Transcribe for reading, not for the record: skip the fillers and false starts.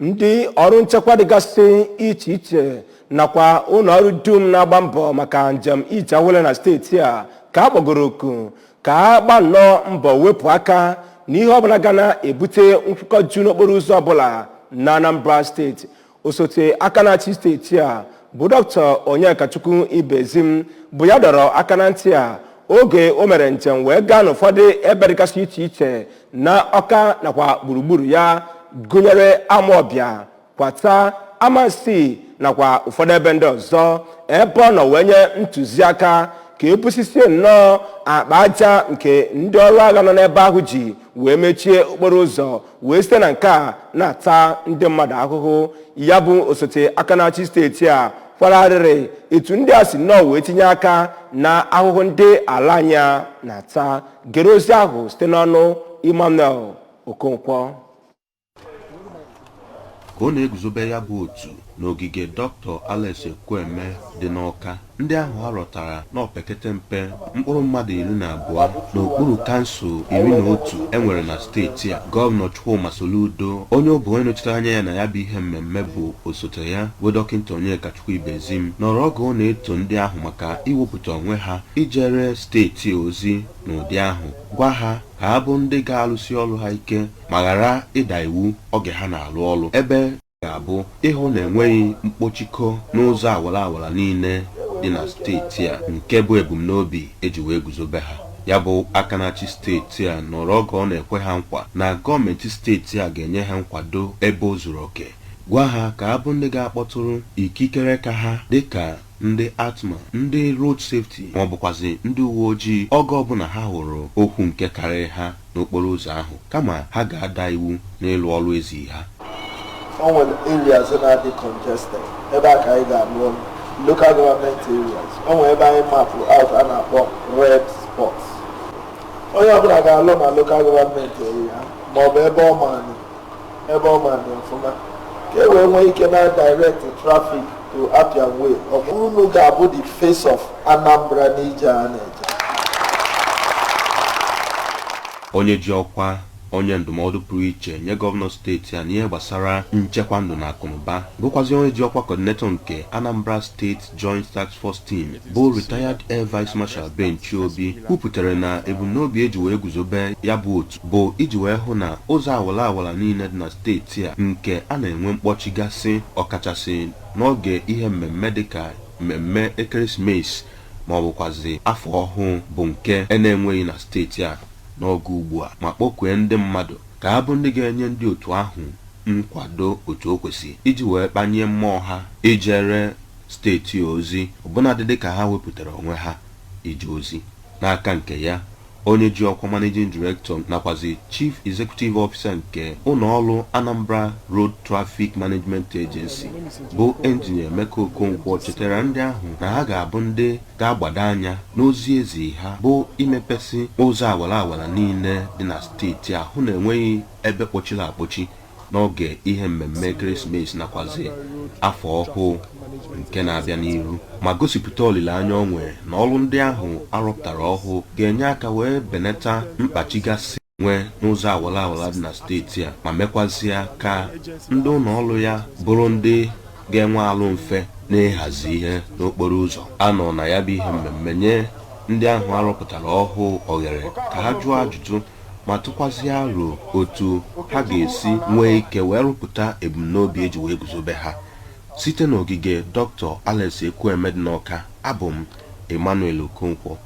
ndị ọrụ nchekwa dịgasị iche iche nakwa ụlọ ọrụ dum na-agba mbọ maka njem ije awele na steeti a ka a kpọgoro oku ka a gba nnọọ mbọ wepụ aka n'ihe ọbụla ga na-ebute nkwụkọju n'okporo ụzọ ọbụla na Anambra steeti. Osote aka na-achị steeti a bụ Dr. Onyekachukwu Ibezim bụ ya dọrọ aka na ntị a oge o mere njem wee gaa n'ụfọdụ ebe dịgasị iche iche na Ọka nakwa gburugburu ya gụnyere Amọbịa, Kwata, Amansi nakwa ụfọdụ ebe ndị ọzọ, ebe ọ nọ wee nye ntụziaka ka ebusisie nnọọ akpa aja nke ndị ọrụ agha nọ n'ebe ahụ ji wee mechie okporo ụzọ wee site na nke a na-ata ndị mmadụ ahụhụ. Ya bụ osote aka na-achị steeti a kwararịrị etu ndị a si nnọọ wee tinye aka na ahụhụ ndị ala anya na-ata. Gere ozi ahụ site n'ọnụ Emmanuel Okonkwo. Ka ọ na-eguzobe ya bụ otu n'ogige Dr. Alex Ekwueme dị n'Ọka, ndị ahụ arọtara n'opekete mpe mkpụrụ mmadụ 12 n'okpuru kansụl 11 enwere na steeti a. Gọvanọ Chukwuma Soludo, onye ọ bụ onye nọchitere anya ya na ya bụ ihe mmemme bụ osote ya bụ Dọkịta Onyekachukwu Ibezim, nọrọ oge ọ na-eto ndị ahụ maka iwepụta onwe ha ijere steeti ozi n'ụdị ahụ, gwa ha ka ha bụ ndị ga-alụsi ọrụ ha ike ma ghara ịda iwu oge ha na-alụ ọrụ, ebe ga-abụ ịhụ na enweghị mkpochiko n'ụzọ awara niile dị na steeti a, nke bụ ebumnobi eji wee guzobe ha. Ya bụ aka na-achị steeti a nọrọ oge ọ na-ekwe ha nkwa na gọọmenti steeti a ga-enye ha nkwado ebe o zuru oke, gwa ha ka ha bụ ndị ga-akpọtụrụ ikikere ka ha dịka ndị atma, ndị road safety ma ọ bụkwazi ndị uwe ojii oge ọbụla ha hụrụ okwu nke karịrị ha n'okporo ụzọ ahụ, kama ha ga-ada iwu n'ịlụ ọrụ ezi ha. Onwere areas that are congested. Ebe a ka anyị ga-alụ local government areas. Onwere ebe anyị mapụ out a na-akpọ red spots. Onye ọbụla ga-alụ na local government area ma ọ bụ ebe ọ maanị ọfụma ka e wee nwee ike na direct traffic to Apia Way. Ọ bụrụ na ọ ga-abụ the face of Anambra n'ije a na-eje. Onye ji ọkwa onye ndụmọdụ pụrụ iche nye gọvanọ steeti a n'ihe gbasara nchekwa ndụ na akụnụba bụkwazi onye ji ọkwa coordinator nke Anambra State Joint Task Force Team bụ retired Air Vice Marshal Ben Chiobi kwupụtara na ebumnobi eji wee guzobe ya bụ otu bụ iji wee hụ na ụzọ awara niile dị na steeti a nke a na-enwe mkpọchigasị ọkachasị n'oge ihe mmemme dịka mmemme ekeresimesi ma ọ bụkwazi afọ ọhụụ bụ nke na-enweghị na steeti a n'oge ugbu a, ma kpọkwee ndị mmadụ ka ha bụ ndị ga-enye ndị otu ahụ nkwado otu o kwesị iji wee kpanye mmụọ ha ijere steeti ozi, ọbụnadị dịka ha wepụtara onwe ha ije ozi. N'aka nke ya, onye ji ọkwa Managing Director nakwazi Chief Executive Officer nke ụlọọrụ Anambra Road Traffic Management Agency bụ Engineer Emeka Okonkwo chetara ndị ahụ na ha ga-abụ ndị ga-agbado anya n'ozi ezi ha bụ imepesi ụzọ awara niile dị na steeti ahụ na enweghị ebe kpọchiri akpọchi n'oge ihe mmemme ekeresimesi nakwazi afọ ọhụụ nke na-abịa n'ihu, ma gosipụta olileanya o nwere na ọrụ ndị ahụ arụpụtara ọhụụ ga-enye aka wee benata mkpachigasị nwee n'ụzọ awara dị na steeti a, ma mekwazịa ka ndị ụlọ ọrụ ya bụrụ ndị ga-enwe alụ mfe na-ịhazi ihe n'okporo ụzọ. Anọ na ya bụ ihe mmemme nye ndị ahụ arụpụtara ọhụụ oghere ka ha jụọ ajụjụ ma tụkwazịa aro otu ha ga-esi nwee ike wee rụpụta ebumnobi eji wee guzobe ha. Site n'ogige Dr. Alex Ekwueme dị n'Ọka, abụ m Emmanuel Okonkwo.